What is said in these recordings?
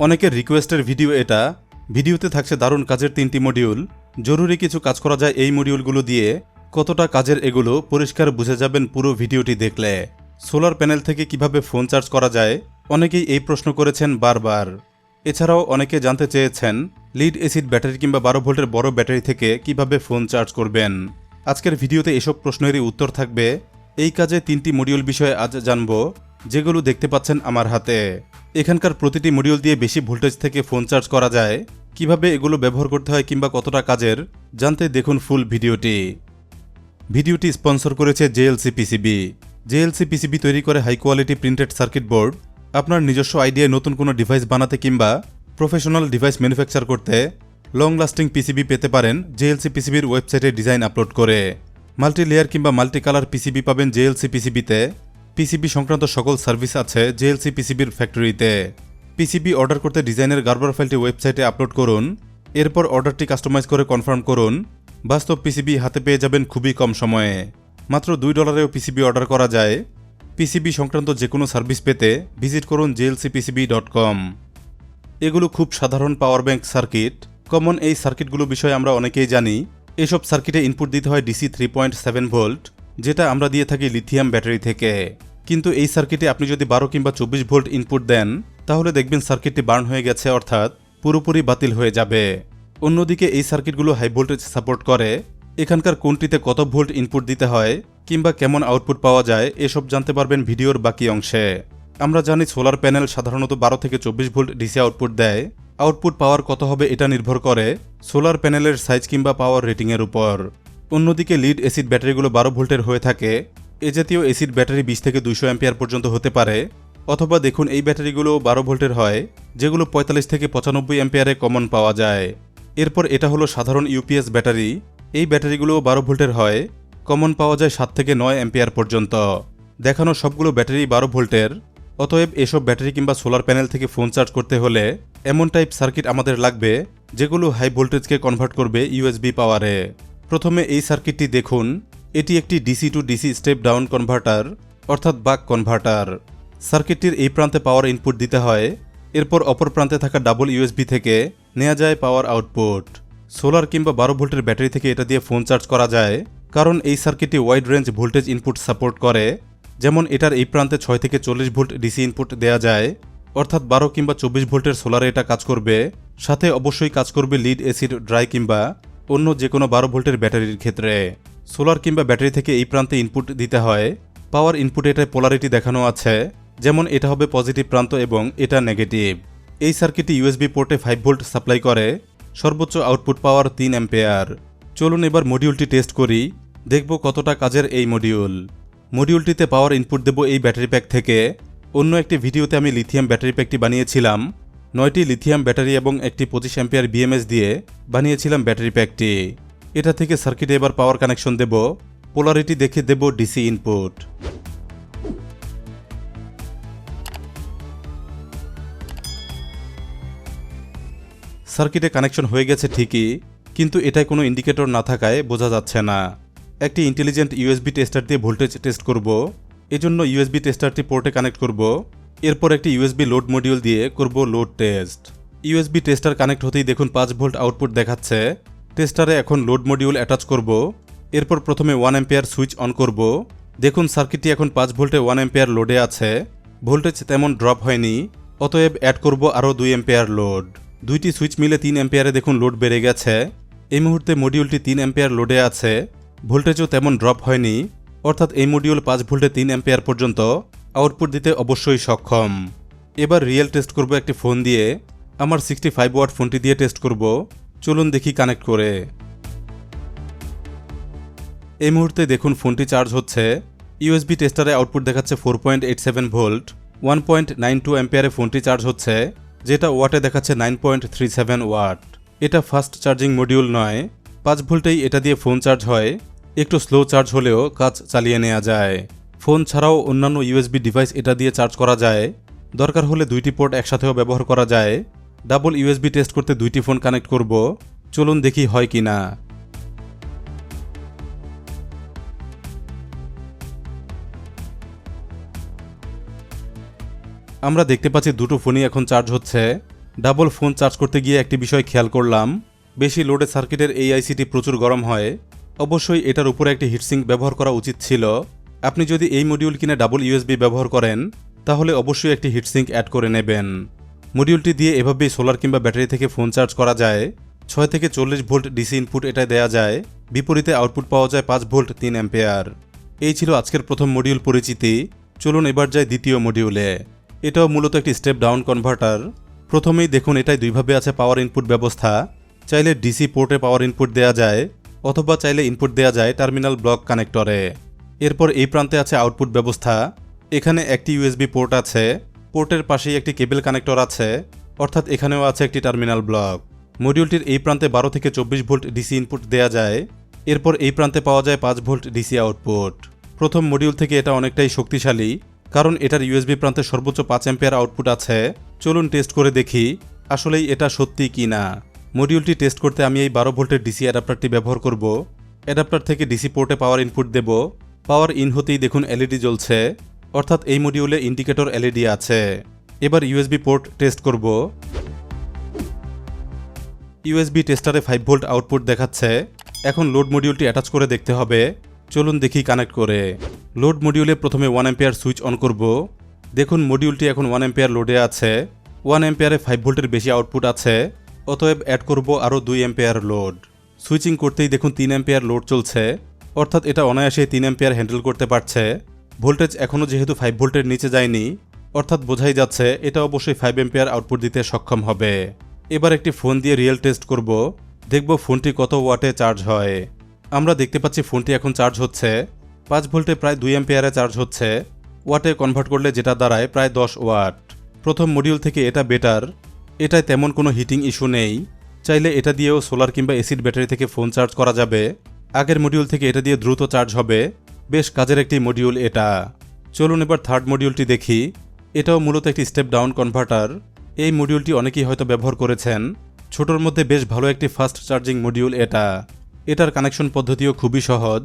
অনেকের রিকোয়েস্টের ভিডিও এটা। ভিডিওতে থাকছে দারুণ কাজের 3টি মডিউল। জরুরি কিছু কাজ করা যায় এই মডিউলগুলো দিয়ে। কতটা কাজের এগুলো পরিষ্কার বুঝে যাবেন পুরো ভিডিওটি দেখলে। সোলার প্যানেল থেকে কিভাবে ফোন চার্জ করা যায়, অনেকেই এই প্রশ্ন করেছেন বারবার। এছাড়াও অনেকে জানতে চেয়েছেন লিড অ্যাসিড ব্যাটারি কিংবা 12 ভোল্টের বড় ব্যাটারি থেকে কিভাবে ফোন চার্জ করবেন। আজকের ভিডিওতে এসব প্রশ্নেরই উত্তর থাকবে। এই কাজে 3টি মডিউল বিষয়ে আজ জানব, যেগুলো দেখতে পাচ্ছেন আমার হাতে। এখানকার প্রতিটি মডিউল দিয়ে বেশি ভোল্টেজ থেকে ফোন চার্জ করা যায়, কিভাবে এগুলো ব্যবহার করতে হয় কিংবা কতটা কাজের, জানতে দেখুন ফুল ভিডিওটি। ভিডিওটি স্পন্সর করেছে JLCPCB। JLCPCB তৈরি করে high quality printed circuit board. আপনার নিজস্ব আইডিয়ায় নতুন কোনো ডিভাইস বানাতে কিংবা প্রফেশনাল ডিভাইস ম্যানুফ্যাকচার করতে লং লাস্টিং পিসিবি পেতে পারেন JLCPCBর ওয়েবসাইটে ডিজাইন আপলোড করে। মাল্টি লেয়ার কিংবা মাল্টি কালার পিসিবি পাবেন JLCPCBতে। পিসিবি সংক্রান্ত সকল সার্ভিস আছে JLCPCBর ফ্যাক্টরিতে। পিসিবি অর্ডার করতে ডিজাইনের গার্বার ফাইলটি ওয়েবসাইটে আপলোড করুন। এরপর অর্ডারটি কাস্টমাইজ করে কনফার্ম করুন। বাস্তব পিসিবি হাতে পেয়ে যাবেন খুবই কম সময়ে। মাত্র $2-এও পিসিবি অর্ডার করা যায়। পিসিবি সংক্রান্ত যে কোনো সার্ভিস পেতে ভিজিট করুন JLCPCB.com। এগুলো খুব সাধারণ পাওয়ার ব্যাংক সার্কিট। কমন এই সার্কিটগুলো বিষয়ে আমরা অনেকেই জানি। এসব সার্কিটে ইনপুট দিতে হয় DC 3.7 ভোল্ট, যেটা আমরা দিয়ে থাকি লিথিয়াম ব্যাটারি থেকে। কিন্তু এই সার্কিটে আপনি যদি 12 কিংবা 24 ভোল্ট ইনপুট দেন, তাহলে দেখবেন সার্কিটটি বার্ন হয়ে গেছে, অর্থাৎ পুরোপুরি বাতিল হয়ে যাবে। অন্যদিকে এই সার্কিটগুলো হাই ভোল্টেজ সাপোর্ট করে। এখানকার কোনটিতে কত ভোল্ট ইনপুট দিতে হয় কিংবা কেমন আউটপুট পাওয়া যায়, এসব জানতে পারবেন ভিডিওর বাকি অংশে। আমরা জানি সোলার প্যানেল সাধারণত 12 থেকে 24 ভোল্ট ডিসি আউটপুট দেয়। আউটপুট পাওয়ার কত হবে এটা নির্ভর করে সোলার প্যানেলের সাইজ কিংবা পাওয়ার রেটিংয়ের উপর। অন্যদিকে লিড অ্যাসিড ব্যাটারিগুলো 12 ভোল্টের হয়ে থাকে। এ জাতীয় অ্যাসিড ব্যাটারি 20 থেকে 200 অ্যাম্পিয়ার পর্যন্ত হতে পারে। অথবা দেখুন এই ব্যাটারিগুলো 12 ভোল্টের হয়, যেগুলো 45 থেকে 95 অ্যাম্পিয়ারে কমন পাওয়া যায়। এরপর এটা হলো সাধারণ ইউপিএস ব্যাটারি। এই ব্যাটারিগুলো 12 ভোল্টের হয়, কমন পাওয়া যায় 7 থেকে 9 অ্যাম্পিয়ার পর্যন্ত। দেখানো সবগুলো ব্যাটারি 12 ভোল্টের। অতএব এসব ব্যাটারি কিংবা সোলার প্যানেল থেকে ফোন চার্জ করতে হলে এমন টাইপ সার্কিট আমাদের লাগবে, যেগুলো হাই ভোল্টেজকে কনভার্ট করবে ইউএসবি পাওয়ারে। প্রথমে এই সার্কিটটি দেখুন। এটি একটি DC two DC step down converter, অর্থাৎ বাক কনভার্টার। সার্কিটটির এই প্রান্তে পাওয়ার ইনপুট দিতে হয়। এরপর অপর প্রান্তে থাকা ডাবল ইউএসবি থেকে নেওয়া যায় পাওয়ার আউটপুট। সোলার কিংবা 12 ভোল্টের ব্যাটারি থেকে এটা দিয়ে ফোন চার্জ করা যায়, কারণ এই সার্কিটটি wide range voltage input support করে। যেমন এটার এই প্রান্তে 6 থেকে 40 ভোল্ট ডিসি ইনপুট দেওয়া যায়, অর্থাৎ 12 কিংবা 24 ভোল্টের সোলারে এটা কাজ করবে। সাথে অবশ্যই কাজ করবে লিড অ্যাসিড ড্রাই কিংবা অন্য যে কোনো 12 ভোল্টের ব্যাটারির ক্ষেত্রে। সোলার কিংবা ব্যাটারি থেকে এই প্রান্তে ইনপুট দিতে হয়। পাওয়ার ইনপুট এটায় পোলারিটি দেখানো আছে, যেমন এটা হবে পজিটিভ প্রান্ত এবং এটা নেগেটিভ। এই সার্কিটটি ইউএসবি পোর্টে 5 ভোল্ট সাপ্লাই করে। সর্বোচ্চ আউটপুট পাওয়ার 3 অ্যাম্পিয়ার। চলুন এবার মডিউলটি টেস্ট করি, দেখব কতটা কাজের এই মডিউল। মডিউলটিতে পাওয়ার ইনপুট দেব এই ব্যাটারি প্যাক থেকে। অন্য একটি ভিডিওতে আমি লিথিয়াম ব্যাটারি প্যাকটি বানিয়েছিলাম। 9টি লিথিয়াম ব্যাটারি এবং একটি 25 অ্যাম্পিয়ার বিএমএস দিয়ে বানিয়েছিলাম ব্যাটারি প্যাকটি। এটা থেকে সার্কিটে এবার পাওয়ার কানেকশন দেব। পোলারিটি দেখে দেব ডিসি ইনপুট। সার্কিটে কানেকশন হয়ে গেছে ঠিকই, কিন্তু এটায় কোনো ইন্ডিকেটর না থাকায় বোঝা যাচ্ছে না। একটি ইন্টেলিজেন্ট ইউএসবি টেস্টার দিয়ে ভোল্টেজ টেস্ট করব। এজন্য ইউএসবি টেস্টারটি পোর্টে কানেক্ট করব। এরপর একটি ইউএসবি লোড মডিউল দিয়ে করব load test. USB tester connect হতেই দেখুন 5 ভোল্ট আউটপুট দেখাচ্ছে। টেস্টারে এখন লোড মডিউল অ্যাটাচ করব। এরপর প্রথমে 1 অ্যাম্পিয়ার সুইচ অন করব। দেখুন সার্কিটটি এখন 5 ভোল্টে 1 অ্যাম্পিয়ার লোডে আছে। ভোল্টেজ তেমন ড্রপ হয়নি, অতএব অ্যাড করব আরও 2 অ্যাম্পিয়ার লোড। দুইটি সুইচ মিলে 3 অ্যাম্পিয়ারে দেখুন লোড বেড়ে গেছে। এই মুহূর্তে মডিউলটি 3 অ্যাম্পিয়ার লোডে আছে। ভোল্টেজও তেমন ড্রপ হয়নি, অর্থাৎ এই মডিউল 5 ভোল্টে 3 অ্যাম্পিয়ার পর্যন্ত আউটপুট দিতে অবশ্যই সক্ষম। এবার রিয়েল টেস্ট করব একটি ফোন দিয়ে। আমার 65 ওয়াট ফোনটি দিয়ে টেস্ট করব। চলুন দেখি কানেক্ট করে। এই মুহূর্তে দেখুন ফোনটি চার্জ হচ্ছে। ইউএসবি টেস্টারে আউটপুট দেখাচ্ছে 4.87 ভোল্ট। 1.92 অ্যাম্পিয়ারে ফোনটি চার্জ হচ্ছে, যেটা ওয়াটে দেখাচ্ছে 9.37 ওয়াট। এটা ফাস্ট চার্জিং মডিউল নয়। 5 ভোল্টেই এটা দিয়ে ফোন চার্জ হয়। একটু স্লো চার্জ হলেও কাজ চালিয়ে নেওয়া যায়। ফোন ছাড়াও অন্যান্য ইউএসবি ডিভাইস এটা দিয়ে চার্জ করা যায়। দরকার হলে 2টি পোর্ট একসাথেও ব্যবহার করা যায়। ডাবল ইউএসবি টেস্ট করতে 2টি ফোন কানেক্ট করব। চলুন দেখি হয় কি না। আমরা দেখতে পাচ্ছি দুটো ফোনই এখন চার্জ হচ্ছে। ডাবল ফোন চার্জ করতে গিয়ে একটি বিষয় খেয়াল করলাম, বেশি লোডে সার্কিটের এই আইসিটি প্রচুর গরম হয়। অবশ্যই এটার উপরে একটি হিটসিঙ্ক ব্যবহার করা উচিত ছিল। আপনি যদি এই মডিউল কিনে ডাবল ইউএসবি ব্যবহার করেন তাহলে অবশ্যই একটি হিটসিঙ্ক অ্যাড করে নেবেন। মডিউলটি দিয়ে এভাবেই সোলার কিংবা ব্যাটারি থেকে ফোন চার্জ করা যায়। 6 থেকে 40 ভোল্ট ডিসি ইনপুট এটায় দেওয়া যায়, বিপরীতে আউটপুট পাওয়া যায় 5 ভোল্ট 3 অ্যাম্পিয়ার। এই ছিল আজকের প্রথম মডিউল পরিচিতি। চলুন এবার যাই দ্বিতীয় মডিউলে। এটাও মূলত একটি স্টেপ ডাউন কনভার্টার। প্রথমেই দেখুন এটাই দুইভাবে আছে পাওয়ার ইনপুট ব্যবস্থা। চাইলে ডিসি পোর্টে পাওয়ার ইনপুট দেওয়া যায় অথবা চাইলে ইনপুট দেওয়া যায় টার্মিনাল ব্লক কানেক্টরে। এরপর এই প্রান্তে আছে আউটপুট ব্যবস্থা। এখানে একটি ইউএসবি পোর্ট আছে, পোর্টের পাশেই একটি কেবল কানেক্টর আছে, অর্থাৎ এখানেও আছে একটি টার্মিনাল ব্লক। মডিউলটির এই প্রান্তে 12 থেকে 24 ভোল্ট ডিসি ইনপুট দেওয়া যায়। এরপর এই প্রান্তে পাওয়া যায় 5 ভোল্ট ডিসি আউটপুট। প্রথম মডিউল থেকে এটা অনেকটাই শক্তিশালী, কারণ এটার ইউএসবি প্রান্তে সর্বোচ্চ 5 অ্যাম্পিয়ার আউটপুট আছে। চলুন টেস্ট করে দেখি আসলেই এটা সত্যি কি না। মডিউলটি টেস্ট করতে আমি এই 12 ভোল্টের ডিসি অ্যাডাপ্টারটি ব্যবহার করব। অ্যাডাপ্টার থেকে ডিসি পোর্টে পাওয়ার ইনপুট দেব। পাওয়ার ইন হতেই দেখুন এলইডি জ্বলছে, অর্থাৎ এই মডিউলে ইন্ডিকেটর এলইডি আছে। এবার ইউএসবি পোর্ট টেস্ট করব। ইউএসবি টেস্টারে 5 ভোল্ট আউটপুট দেখাচ্ছে। এখন লোড মডিউলটি অ্যাটাচ করে দেখতে হবে। চলুন দেখি কানেক্ট করে। লোড মডিউলে প্রথমে 1 অ্যাম্পিয়ার সুইচ অন করব। দেখুন মডিউলটি এখন 1 অ্যাম্পিয়ার লোডে আছে। 1 অ্যাম্পিয়ারে 5 ভোল্টের বেশি আউটপুট আছে, অতএব অ্যাড করব আরও 2 অ্যাম্পিয়ার লোড। সুইচিং করতেই দেখুন 3 অ্যাম্পিয়ার লোড চলছে, অর্থাৎ এটা অনায়াসে 3 অ্যাম্পিয়ার হ্যান্ডেল করতে পারছে। ভোল্টেজ এখনও যেহেতু 5 ভোল্টের নিচে যায়নি, অর্থাৎ বোঝাই যাচ্ছে এটা অবশ্যই 5 অ্যাম্পিয়ার আউটপুট দিতে সক্ষম হবে। এবার একটি ফোন দিয়ে রিয়েল টেস্ট করব, দেখব ফোনটি কত ওয়াটে চার্জ হয়। আমরা দেখতে পাচ্ছি ফোনটি এখন চার্জ হচ্ছে। 5 ভোল্টে প্রায় 2 অ্যাম্পিয়ারে চার্জ হচ্ছে। ওয়াটে কনভার্ট করলে যেটা দাঁড়ায় প্রায় 10 ওয়াট। প্রথম মডিউল থেকে এটা বেটার, এটায় তেমন কোনো হিটিং ইস্যু নেই। চাইলে এটা দিয়েও সোলার কিংবা এসিড ব্যাটারি থেকে ফোন চার্জ করা যাবে। আগের মডিউল থেকে এটা দিয়ে দ্রুত চার্জ হবে। বেশ কাজের একটি মডিউল এটা। চলুন এবার থার্ড মডিউলটি দেখি। এটাও মূলত একটি স্টেপ ডাউন কনভার্টার। এই মডিউলটি অনেকেই হয়তো ব্যবহার করেছেন। ছোটোর মধ্যে বেশ ভালো একটি ফাস্ট চার্জিং মডিউল এটা। এটার কানেকশন পদ্ধতিও খুবই সহজ।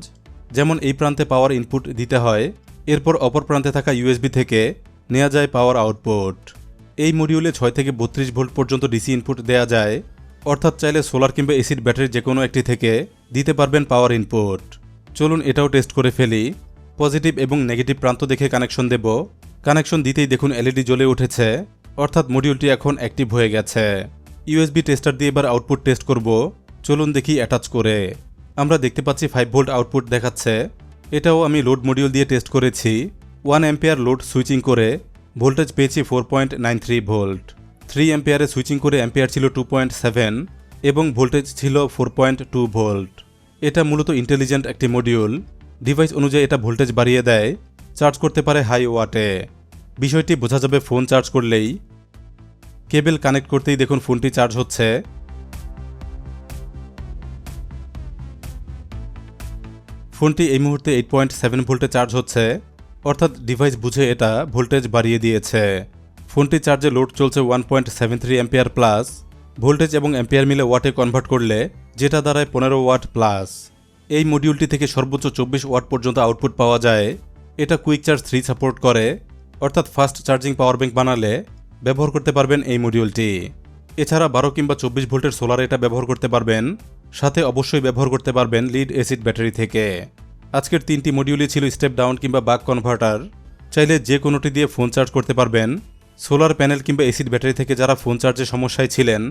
যেমন এই প্রান্তে পাওয়ার ইনপুট দিতে হয়, এরপর অপর প্রান্তে থাকা ইউএসবি থেকে নেওয়া যায় পাওয়ার আউটপুট। এই মডিউলে 6 থেকে 32 ভোল্ট পর্যন্ত ডিসি ইনপুট দেওয়া যায়, অর্থাৎ চাইলে সোলার কিংবা এসিড ব্যাটারির যে কোনো একটি থেকে দিতে পারবেন পাওয়ার ইনপুট। চলুন এটাও টেস্ট করে ফেলি। পজিটিভ এবং নেগেটিভ প্রান্ত দেখে কানেকশন দেব। কানেকশন দিতেই দেখুন এলইডি জ্বলে উঠেছে, অর্থাৎ মডিউলটি এখন অ্যাক্টিভ হয়ে গেছে। ইউএসবি টেস্টার দিয়ে এবার আউটপুট টেস্ট করব। চলুন দেখি অ্যাটাচ করে। আমরা দেখতে পাচ্ছি 5 ভোল্ট আউটপুট দেখাচ্ছে। এটাও আমি লোড মডিউল দিয়ে টেস্ট করেছি। 1 অ্যাম্পিয়ার লোড সুইচিং করে ভোল্টেজ পেয়েছি 4.93 ভোল্ট। 3 অ্যাম্পিয়ারে সুইচিং করে অ্যাম্পিয়ার ছিল 2.7 এবং ভোল্টেজ ছিল 4.2 ভোল্ট। এটা মূলত ইন্টেলিজেন্ট একটি মডিউল। ডিভাইস অনুযায়ী এটা ভোল্টেজ বাড়িয়ে দেয়, চার্জ করতে পারে হাই ওয়াটে। বিষয়টি বোঝা যাবে ফোন চার্জ করলেই। কেবল কানেক্ট করতেই দেখুন ফোনটি চার্জ হচ্ছে। ফোনটি এই মুহূর্তে 8.7 ভোল্টে চার্জ হচ্ছে, অর্থাৎ ডিভাইস বুঝে এটা ভোল্টেজ বাড়িয়ে দিয়েছে। ফোনটি চার্জে লোড চলছে 1.73 অ্যাম্পিয়ার প্লাস। ভোল্টেজ এবং অ্যাম্পিয়ার মিলে ওয়াটে কনভার্ট করলে যেটা দাঁড়ায় 15 ওয়াট প্লাস। এই মডিউলটি থেকে সর্বোচ্চ 24 ওয়াট পর্যন্ত আউটপুট পাওয়া যায়। এটা কুইক চার্জ 3 সাপোর্ট করে, অর্থাৎ ফাস্ট চার্জিং পাওয়ার ব্যাংক বানালে ব্যবহার করতে পারবেন এই মডিউলটি। এছাড়া 12 কিংবা 24 ভোল্টের সোলার এটা ব্যবহার করতে পারবেন। সাথে অবশ্যই ব্যবহার করতে পারবেন লিড অ্যাসিড ব্যাটারি থেকে। আজকের 3টি মডিউলই ছিল স্টেপ ডাউন কিংবা বাক কনভার্টার। চাইলে যে কোনোটি দিয়ে ফোন চার্জ করতে পারবেন। সোলার প্যানেল কিংবা অ্যাসিড ব্যাটারি থেকে যারা ফোন চার্জের সমস্যায় ছিলেন,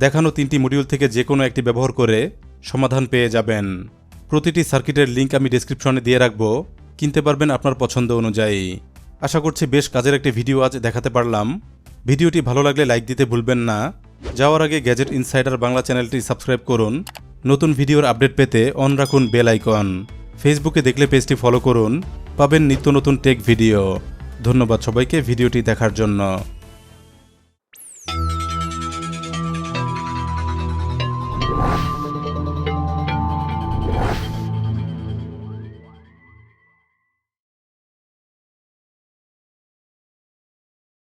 দেখানো 3টি মডিউল থেকে যে কোনো একটি ব্যবহার করে সমাধান পেয়ে যাবেন। প্রতিটি সার্কিটের লিঙ্ক আমি ডেসক্রিপশনে দিয়ে রাখব, কিনতে পারবেন আপনার পছন্দ অনুযায়ী। আশা করছি বেশ কাজের একটি ভিডিও আজ দেখাতে পারলাম। ভিডিওটি ভালো লাগলে লাইক দিতে ভুলবেন না। যাওয়ার আগে গ্যাজেট ইনসাইডার বাংলা চ্যানেলটি সাবস্ক্রাইব করুন। নতুন ভিডিওর আপডেট পেতে অন রাখুন বেল আইকন। ফেসবুকে দেখলে পেজটি ফলো করুন, পাবেন নিত্য নতুন টেক ভিডিও। ধন্যবাদ সবাইকে ভিডিওটি দেখার জন্য।